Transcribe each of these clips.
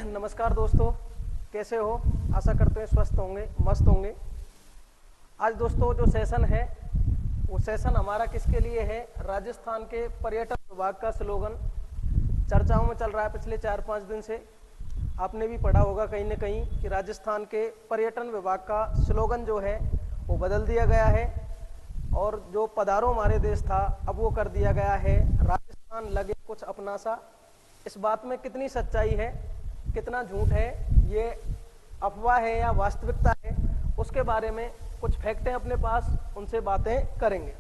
नमस्कार दोस्तों, कैसे हो? आशा करते हैं स्वस्थ होंगे, मस्त होंगे। आज दोस्तों जो सेशन है वो सेशन हमारा किसके लिए है? राजस्थान के पर्यटन विभाग का स्लोगन चर्चाओं में चल रहा है पिछले 4-5 दिन से। आपने भी पढ़ा होगा कहीं न कहीं कि राजस्थान के पर्यटन विभाग का स्लोगन जो है वो बदल दिया गया है और जो पधारो हमारे देश था अब वो कर दिया गया है राजस्थान लगे कुछ अपना सा। इस बात में कितनी सच्चाई है, कितना झूठ है, ये अफवाह है या वास्तविकता है, उसके बारे में कुछ फैक्ट हैं अपने पास, उनसे बातें करेंगे।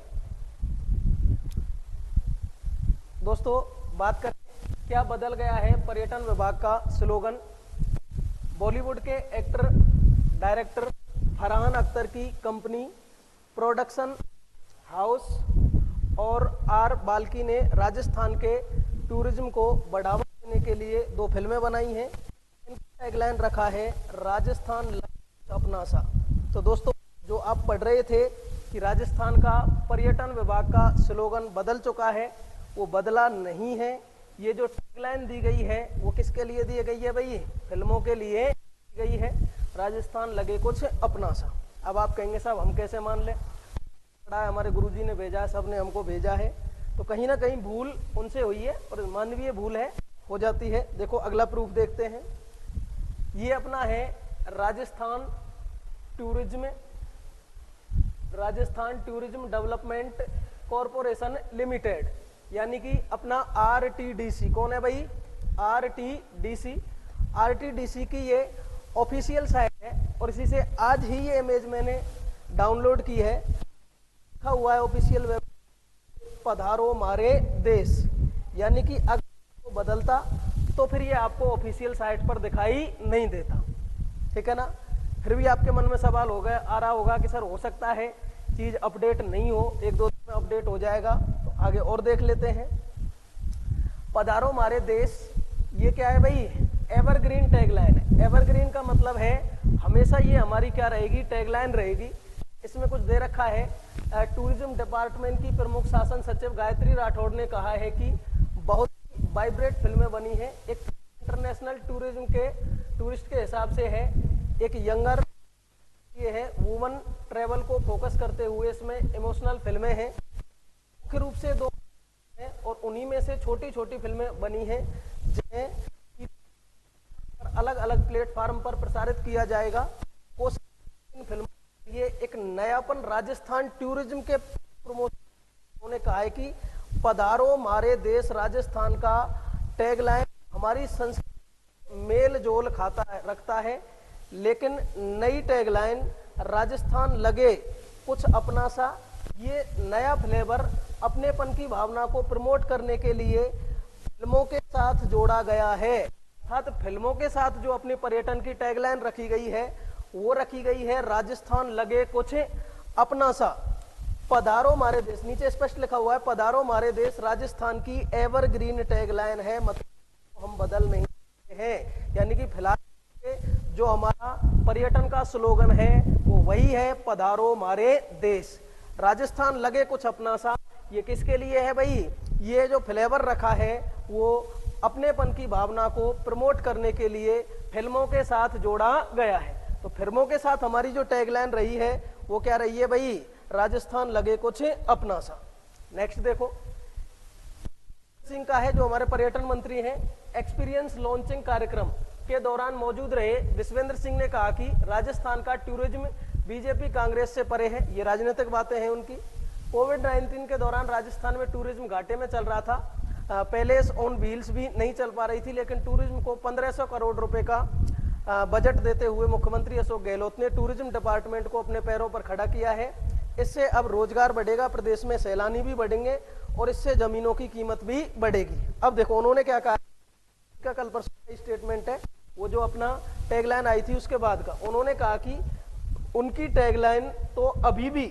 दोस्तों बात करें क्या बदल गया है पर्यटन विभाग का स्लोगन। बॉलीवुड के एक्टर डायरेक्टर फरहान अख्तर की कंपनी प्रोडक्शन हाउस और आर बाल्की ने राजस्थान के टूरिज्म को बढ़ावा देने के लिए 2 फिल्में बनाई हैं। इनका टैगलाइन रखा है राजस्थान लगे अपना सा। तो दोस्तों जो आप पढ़ रहे थे कि राजस्थान का पर्यटन विभाग का स्लोगन बदल चुका है, वो बदला नहीं है। ये जो टैगलाइन दी गई है वो किसके लिए दी गई है भाई? फिल्मों के लिए दी गई है, राजस्थान लगे कुछ अपना सा। अब आप कहेंगे साहब हम कैसे मान लें, हमारे गुरुजी ने भेजा, सब ने हमको भेजा है, तो कहीं ना कहीं भूल उनसे हुई है और मानवीय भूल है, हो जाती है। देखो अगला प्रूफ देखते हैं। ये अपना है Rajasthan tourism development corporation limited, यानी कि अपना आरटीडीसी। कौन है भाई? आरटीडीसी की ये ऑफिशियल साइट है और इसी से आज ही ये इमेज मैंने डाउनलोड की है। लिखा हुआ है ऑफिशियल वेब पधारो मारे देश, यानी कि अगर वो बदलता तो फिर ये आपको ऑफिशियल साइट पर दिखाई नहीं देता, ठीक है ना। फिर भी आपके मन में सवाल आ रहा होगा कि सर हो सकता है चीज अपडेट नहीं हो, 1-2 दिन में अपडेट हो जाएगा। तो आगे और देख लेते हैं। पधारो मारे देश, ये क्या है भाई? एवरग्रीन टैगलाइन है। एवरग्रीन का मतलब है हमेशा ये हमारी क्या रहेगी? टैगलाइन रहेगी। इसमें कुछ दे रखा है, टूरिज्म डिपार्टमेंट की प्रमुख शासन सचिव गायत्री राठौड़ ने कहा है कि बहुत वाइब्रेंट फिल्में बनी है। एक इंटरनेशनल टूरिज्म के टूरिस्ट के हिसाब से है, एक यंगर ये है वुमन ट्रेवल को फोकस करते हुए इसमें इमोशनल फिल्में हैं। मुख्य रूप से 2 हैं और उन्हीं में से छोटी छोटी फिल्में बनी हैं जिन्हें अलग अलग प्लेटफार्म पर प्रसारित किया जाएगा। इन फिल्मों ये एक नयापन राजस्थान टूरिज्म के प्रमोशन, उन्होंने कहा है कि पधारो मारे देश राजस्थान का टैगलाइन हमारी संस्कृति मेल जोल रखता है, लेकिन नई टैगलाइन राजस्थान लगे कुछ अपना सा, ये नया फ्लेवर अपनेपन की भावना को प्रमोट करने के लिए फिल्मों के साथ जोड़ा गया है। अर्थात फिल्मों के साथ जो अपने पर्यटन की टैगलाइन रखी गई है वो रखी गई है राजस्थान लगे कुछ अपना सा। पधारो मारे देश, नीचे स्पष्ट लिखा हुआ है पधारो मारे देश राजस्थान की एवरग्रीन टैगलाइन है, मतलब हम बदल नहीं हैं। यानी कि फिलहाल जो हमारा पर्यटन का स्लोगन है वो वही है पधारो मारे देश राजस्थान लगे कुछ अपना सा। ये किसके लिए है भाई? ये जो फ्लेवर रखा है वो अपनेपन की भावना को प्रमोट करने के लिए फिल्मों के साथ जोड़ा गया है। तो फिल्मों के साथ हमारी जो टैगलाइन रही है वो क्या रही है भाई? राजस्थान लगे कुछ अपना सा। नेक्स्ट देखो, सिंह का है जो हमारे पर्यटन मंत्री हैं। एक्सपीरियंस लॉन्चिंग कार्यक्रम के दौरान मौजूद रहे विश्वेंद्र सिंह ने कहा कि राजस्थान का टूरिज्म बीजेपी कांग्रेस से परे है। ये राजनीतिक बातें हैं उनकी। कोविड-19 के दौरान राजस्थान में टूरिज्म घाटे में चल रहा था। पैलेस ऑन व्हील्स भी नहीं चल पा रही थी, लेकिन टूरिज्म को 1500 करोड़ रुपए का बजट देते हुए मुख्यमंत्री अशोक गहलोत ने टूरिज्म डिपार्टमेंट को अपने पैरों पर खड़ा किया है। इससे अब रोजगार बढ़ेगा, प्रदेश में सैलानी भी बढ़ेंगे और इससे जमीनों की कीमत भी बढ़ेगी। अब देखो उन्होंने क्या कहा, का कल परसों स्टेटमेंट है, वो जो अपना टैगलाइन आई थी उसके बाद का। उन्होंने कहा कि उनकी टैगलाइन तो अभी भी,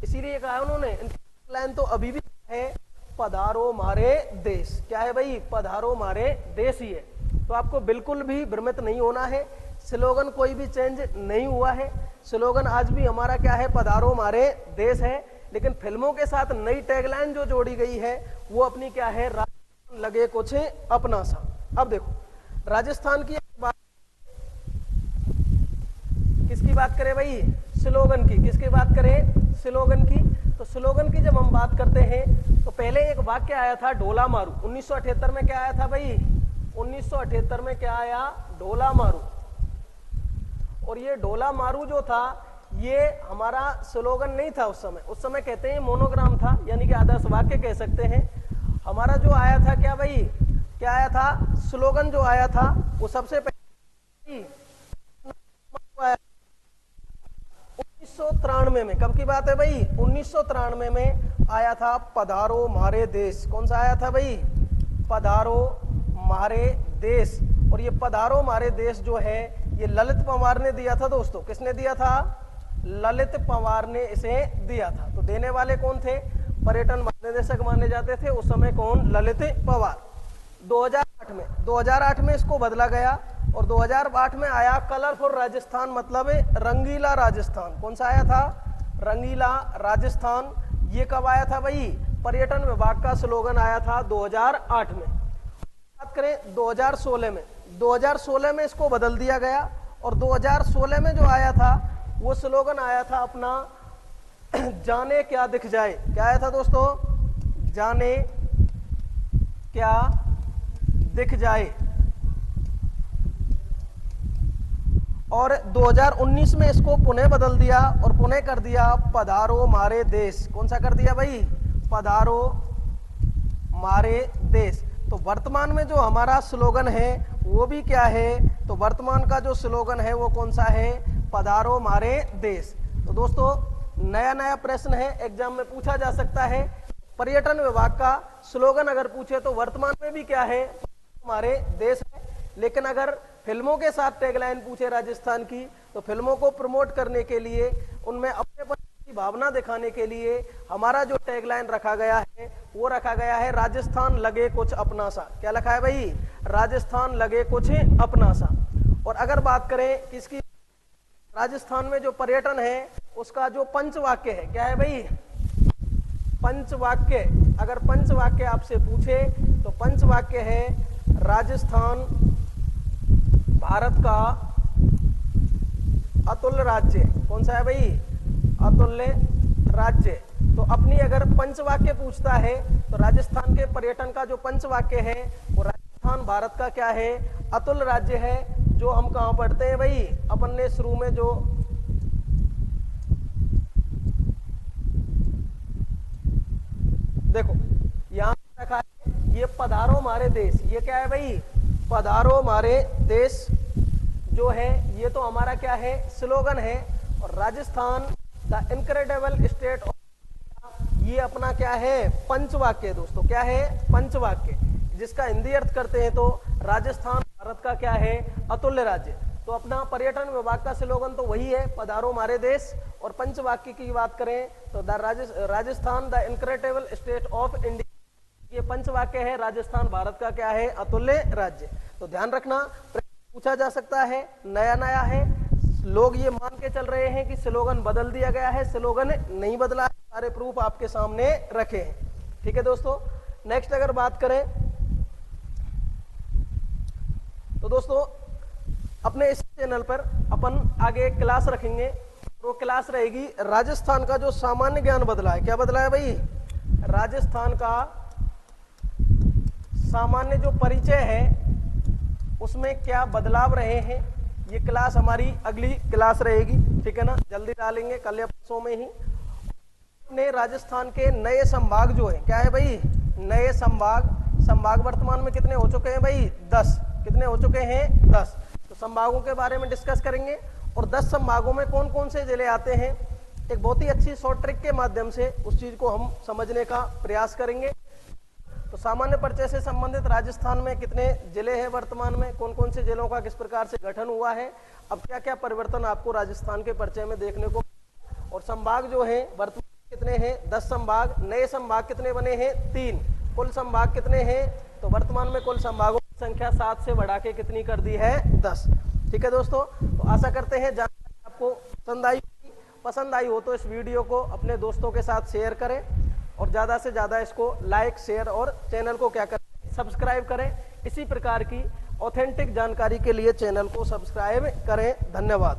इसीलिए कहा उन्होंने, टैगलाइन तो अभी भी है पधारो मारे देश। क्या है भाई? पधारो मारे देश ही है। तो आपको बिल्कुल भी भ्रमित नहीं होना है, स्लोगन कोई भी चेंज नहीं हुआ है। स्लोगन आज भी हमारा क्या है? पधारो मारे देश है। लेकिन फिल्मों के साथ नई टैगलाइन जो जोड़ी गई है वो अपनी क्या है? लगे कुछ अपना सा। अब देखो राजस्थान की बात किसकी बात करें भाई? स्लोगन की। किसकी बात करें? स्लोगन की। तो स्लोगन की जब हम बात करते हैं तो पहले एक वाक्य आया था ढोला मारू। 1978 में क्या आया था भाई? 1978 में क्या आया? ढोला मारू। और ये ढोला मारू जो था ये हमारा स्लोगन नहीं था उस समय। उस समय कहते हैं मोनोग्राम था, यानी कि आदर्श वाक्य कह सकते हैं। हमारा जो आया था क्या भाई? क्या आया था? स्लोगन जो आया था वो सबसे पहले 1993 में। कब की बात है भाई? 1993 में आया था पधारो मारे देश। कौन सा आया था भाई? पधारो मारे देश। और ये पधारो मारे देश जो है ये ललित पंवार ने दिया था दोस्तों। किसने दिया था? ललित पंवार ने इसे दिया था। तो देने वाले कौन थे? पर्यटन महानिदेशक माने जाते थे उस समय। कौन? ललित पंवार। 2008 में इसको बदला गया और 2008 में आया कलरफुल राजस्थान, मतलब रंगीला राजस्थान। कौन सा आया था? रंगीला राजस्थान। ये कब आया था भाई? पर्यटन विभाग का स्लोगन आया था 2008 में। बात करें 2016 में, 2016 में इसको बदल दिया गया और 2016 में जो आया था वो स्लोगन आया था अपना जाने क्या दिख जाए। क्या आया था दोस्तों? जाने क्या दिख जाए। और 2019 में इसको पुनः बदल दिया और पुनः कर दिया पधारो मारे देश। कौन सा कर दिया भाई? पधारो मारे देश। तो वर्तमान में जो हमारा स्लोगन है वो भी क्या है? तो वर्तमान का जो स्लोगन है वो कौन सा है? पधारो मारे देश। तो दोस्तों नया नया प्रश्न है, एग्जाम में पूछा जा सकता है। पर्यटन विभाग का स्लोगन अगर पूछे तो वर्तमान में भी क्या है? हमारे देश है। लेकिन अगर फिल्मों के साथ टैगलाइन पूछे राजस्थान की तो फिल्मों को प्रमोट करने के लिए, उनमें अपनेपन की भावना दिखाने के लिए हमारा जो टैगलाइन रखा गया है वो रखा गया है राजस्थान लगे कुछ अपना सा। क्या लिखा है भाई? राजस्थान लगे कुछ अपना सा। और अगर बात करें किसकी? राजस्थान में जो पर्यटन है उसका जो पंचवाक्य है, क्या है भाई? पंचवाक्य। अगर पंचवाक्य आपसे पूछे तो पंचवाक्य है राजस्थान भारत का अतुल्य राज्य। कौन सा है भाई? अतुल्य राज्य। तो अपनी अगर पंचवाक्य पूछता है तो राजस्थान के पर्यटन का जो पंचवाक्य है वो राजस्थान भारत का क्या है? अतुल्य राज्य है। जो हम कहाँ पढ़ते हैं भाई? अपन ने शुरू में जो देखो यहाँ रखा है ये पधारो मारे देश। ये क्या है भाई? पधारो मारे देश जो है ये तो हमारा क्या है? स्लोगन है। और Rajasthan the incredible state of, ये अपना क्या है? पंचवाक्य दोस्तों। क्या है? पंचवाक्य, जिसका हिंदी अर्थ करते हैं तो राजस्थान भारत का क्या है? अतुल्य राज्य। तो अपना पर्यटन विभाग का स्लोगन तो वही है पधारो मारे देश। और पंचवाक्य की बात करें तो Rajasthan the incredible state of India, ये पंचवाक्य है राजस्थान भारत का क्या है? अतुल्य राज्य। तो ध्यान रखना पूछा जा सकता है, नया नया है। लोग ये मान के चल रहे हैं कि स्लोगन बदल दिया गया है, स्लोगन नहीं बदला है। सारे प्रूफ आपके सामने रखे हैं। ठीक है दोस्तों। नेक्स्ट अगर बात करें तो दोस्तों अपने इस चैनल पर अपन आगे एक क्लास रखेंगे। वो क्लास रहेगी राजस्थान का जो सामान्य ज्ञान बदला है। क्या बदला है भाई? राजस्थान का सामान्य जो परिचय है उसमें क्या बदलाव रहे हैं, ये क्लास हमारी अगली क्लास रहेगी। ठीक है ना? जल्दी डालेंगे कल या परसों में ही। अपने राजस्थान के नए संभाग जो है, क्या है भाई? नए संभाग वर्तमान में कितने हो चुके हैं भाई? 10। कितने हो चुके हैं? 10। तो संभागों के बारे में डिस्कस करेंगे और 10 संभागों में कौन कौन से जिले आते हैं एक बहुत ही अच्छी शॉर्ट ट्रिक के माध्यम से उस चीज को हम समझने का प्रयास करेंगे। तो सामान्य परिचय से संबंधित राजस्थान में कितने जिले हैं वर्तमान में, कौन कौन से जिलों का किस प्रकार से गठन हुआ है, अब क्या क्या परिवर्तन आपको राजस्थान के परिचय में देखने को। और संभाग जो है वर्तमान कितने हैं? 10 संभाग। नए संभाग कितने बने हैं? 3। कुल संभाग कितने हैं? तो वर्तमान में कुल संभागों की संख्या 7 से बढ़ा के कितनी कर दी है? 10। ठीक है दोस्तों। तो आशा करते हैं जानकारी आपको पसंद आई हो तो इस वीडियो को अपने दोस्तों के साथ शेयर करें और ज़्यादा से ज़्यादा इसको लाइक शेयर और चैनल को क्या करें? सब्सक्राइब करें। इसी प्रकार की ऑथेंटिक जानकारी के लिए चैनल को सब्सक्राइब करें। धन्यवाद।